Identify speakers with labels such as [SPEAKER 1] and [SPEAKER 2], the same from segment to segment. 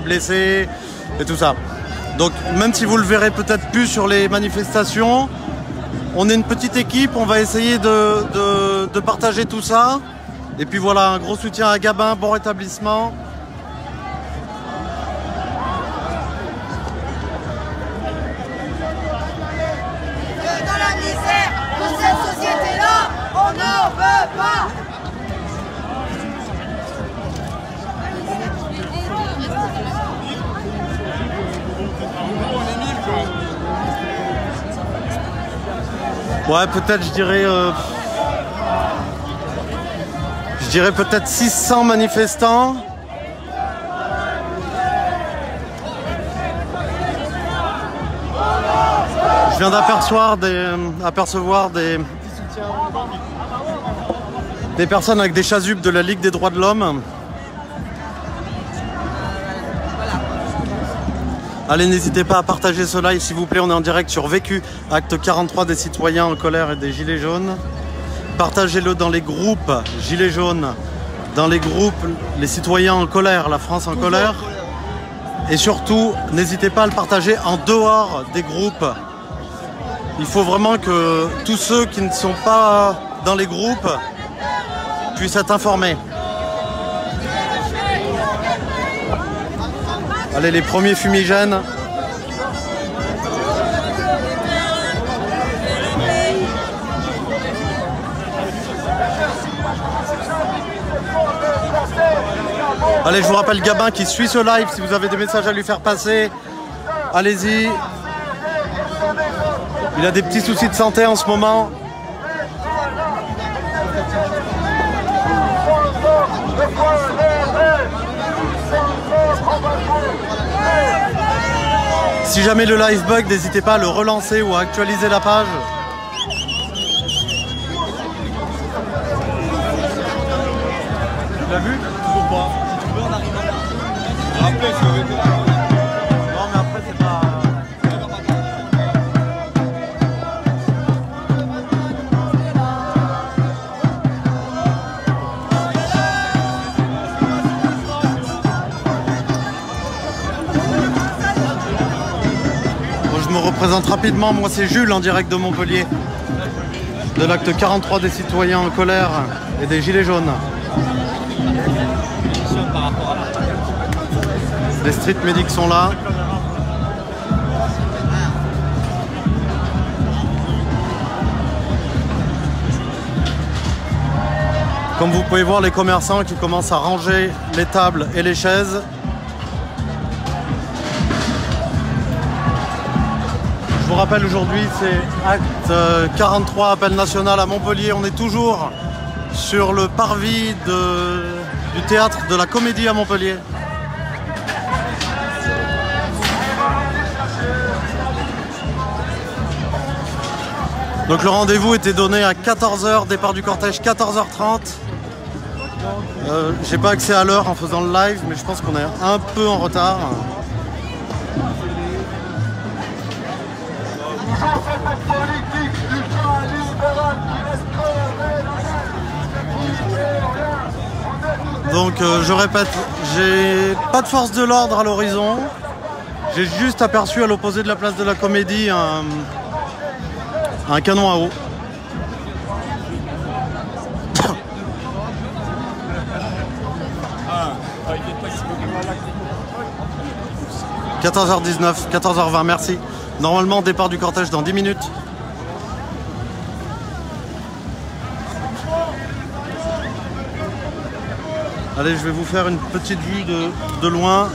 [SPEAKER 1] blessés et tout ça. Donc même si vous le verrez peut-être plus sur les manifestations, on est une petite équipe, on va essayer de partager tout ça. Et puis voilà, un gros soutien à Gabin, bon rétablissement.
[SPEAKER 2] Dans la misère de cette société-là, on n'en veut pas.
[SPEAKER 1] Ouais, peut-être je dirais peut-être 600 manifestants. Je viens d'apercevoir des personnes avec des chasubes de la Ligue des droits de l'homme. Allez, n'hésitez pas à partager ce live s'il vous plaît, on est en direct sur Vécu, acte 43 des citoyens en colère et des Gilets jaunes. Partagez-le dans les groupes Gilets jaunes, dans les groupes les citoyens en colère, la France en colère. Et surtout, n'hésitez pas à le partager en dehors des groupes. Il faut vraiment que tous ceux qui ne sont pas dans les groupes puissent être informés. Allez, les premiers fumigènes. Allez, je vous rappelle Gabin qui suit ce live. Si vous avez des messages à lui faire passer, allez-y. Il a des petits soucis de santé en ce moment. Si jamais le live bug, n'hésitez pas à le relancer ou à actualiser la page. Tu l'as vu? Toujours pas. Si tu veux, on arrive à... Après, je vais... Non, mais après, c'est pas... Je me représente rapidement, moi c'est Jules en direct de Montpellier, de l'acte 43 des citoyens en colère et des Gilets jaunes. Les street medics sont là. Comme vous pouvez voir, les commerçants qui commencent à ranger les tables et les chaises. Je vous rappelle, aujourd'hui c'est acte 43, appel national à Montpellier. On est toujours sur le parvis du théâtre de la Comédie à Montpellier. Donc le rendez-vous était donné à 14 h, départ du cortège 14 h 30. J'ai pas accès à l'heure en faisant le live, mais je pense qu'on est un peu en retard. Donc je répète, j'ai pas de force de l'ordre à l'horizon. J'ai juste aperçu à l'opposé de la place de la Comédie un canon à eau. « 14 h 19, 14 h 20, merci. Normalement, départ du cortège dans 10 minutes. Allez, je vais vous faire une petite vue de loin.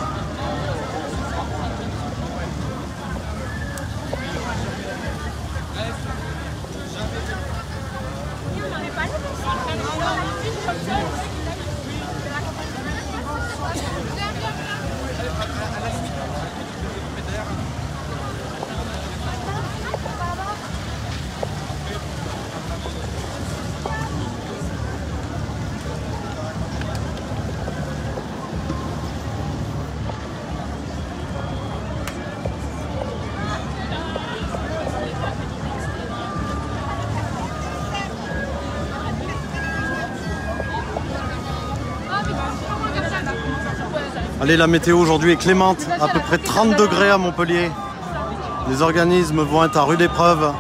[SPEAKER 1] Allez, la météo aujourd'hui est clémente, à peu près 30 degrés à Montpellier. Les organismes vont être à rude épreuve.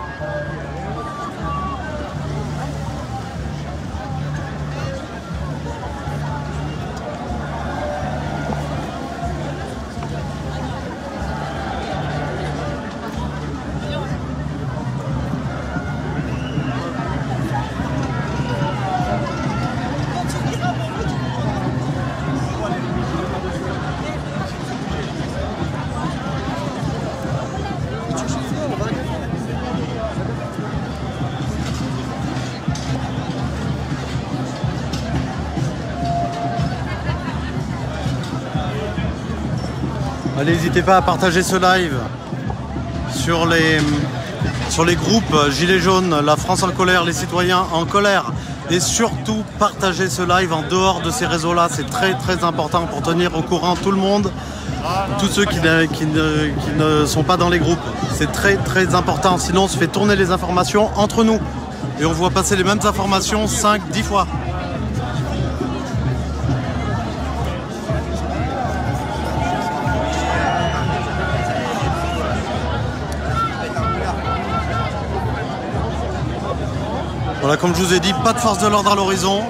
[SPEAKER 1] Allez, n'hésitez pas à partager ce live sur les groupes Gilets jaunes, la France en colère, les citoyens en colère. Et surtout, partagez ce live en dehors de ces réseaux-là. C'est très très important pour tenir au courant tout le monde, tous ceux qui ne sont pas dans les groupes. C'est très très important, sinon on se fait tourner les informations entre nous. Et on voit passer les mêmes informations 5-10 fois. Voilà, comme je vous ai dit, pas de force de l'ordre à l'horizon.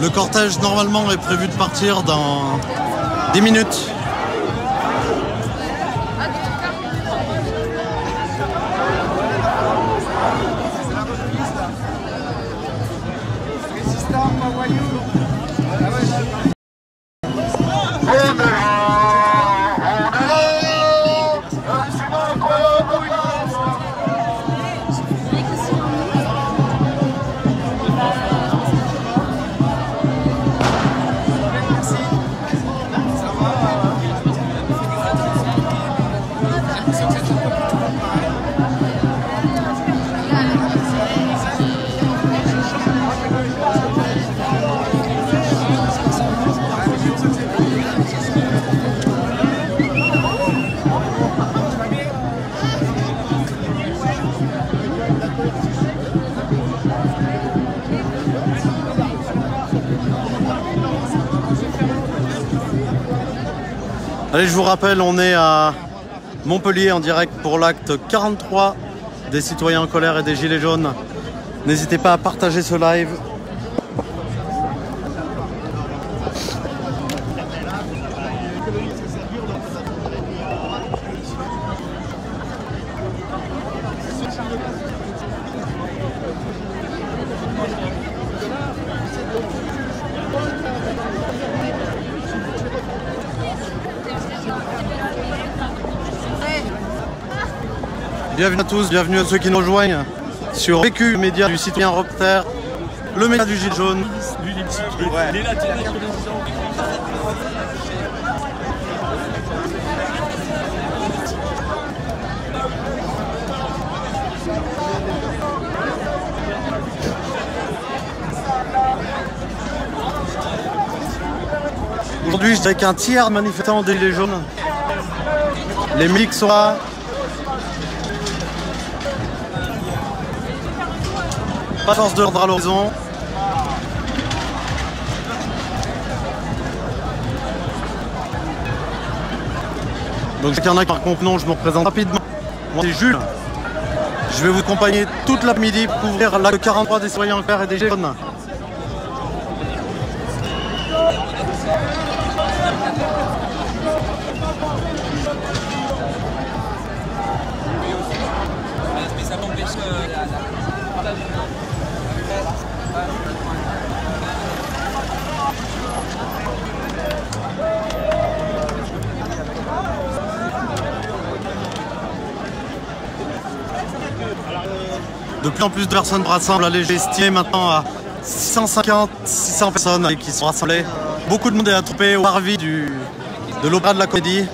[SPEAKER 1] Le cortège normalement est prévu de partir dans 10 minutes. Allez, je vous rappelle, on est à Montpellier en direct pour l'acte 43 des citoyens en colère et des Gilets jaunes. N'hésitez pas à partager ce live. Bienvenue à tous, bienvenue à ceux qui nous rejoignent sur VQ, le média du citoyen Repter, le média du Gilet jaune. Aujourd'hui, je dirais qu'un tiers manifestant des Gilets jaunes. Les milices sont là. Pas de force de l'ordre à l'horizon. Donc il y en a qui par contre non, je me représente rapidement. Moi c'est Jules. Je vais vous accompagner toute l'après-midi pour couvrir l'acte 43 des citoyens en colère et des Gilets jaunes. De plus en plus de personnes rassemblent. Allez, j'ai estimé maintenant à 650-600 personnes qui sont rassemblées. Beaucoup de monde est attroupé au parvis de l'Opéra de la Comédie.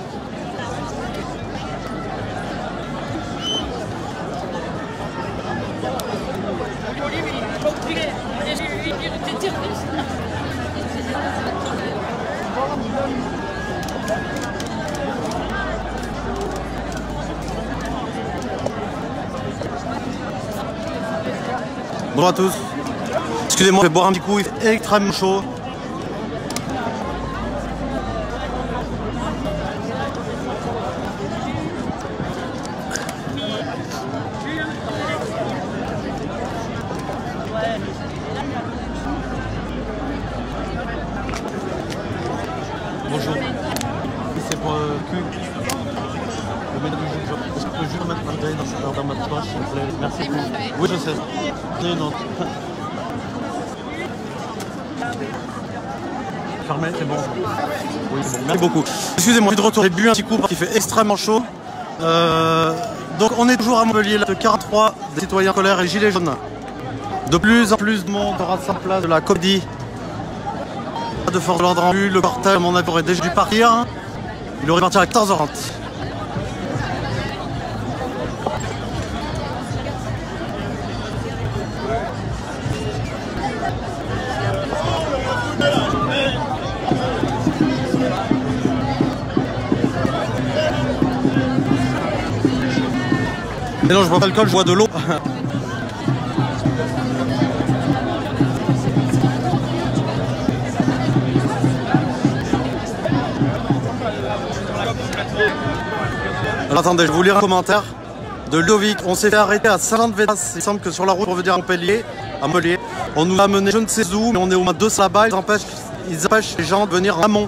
[SPEAKER 1] Bonjour à tous. Excusez-moi, je vais boire un petit coup, il fait extrêmement chaud. Bonjour. C'est pour Q. Le médaille du juge. Est-ce que je peux juste mettre ma médaille dans ma poche, s'il vous plaît? Merci beaucoup. Oui, je sais. Il y en a une autre. Fermé, c'est bon. Oui, c'est bon. Merci beaucoup. Excusez-moi, je suis de retour. J'ai bu un petit coup parce qu'il fait extrêmement chaud. Donc on est toujours à Montpellier, le 43 des citoyens en colère et gilets jaunes. De plus en plus de monde aura sa place de la comédie de force de l'ordre en vue. Le cortège, à mon avis, aurait déjà dû partir. Il aurait parti à 14h30. Mais non, je bois pas d'alcool, je bois de l'eau. Alors attendez, je vais vous lire un commentaire de Ludovic. On s'est fait arrêter à Saint-Jean-de-Védas. Il semble que sur la route pour venir à Montpellier, on nous a amené je ne sais où, mais on est au moins 200 là-bas. Ils empêchent les gens de venir en amont.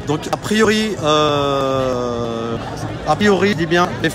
[SPEAKER 1] Donc a priori, je dis bien, les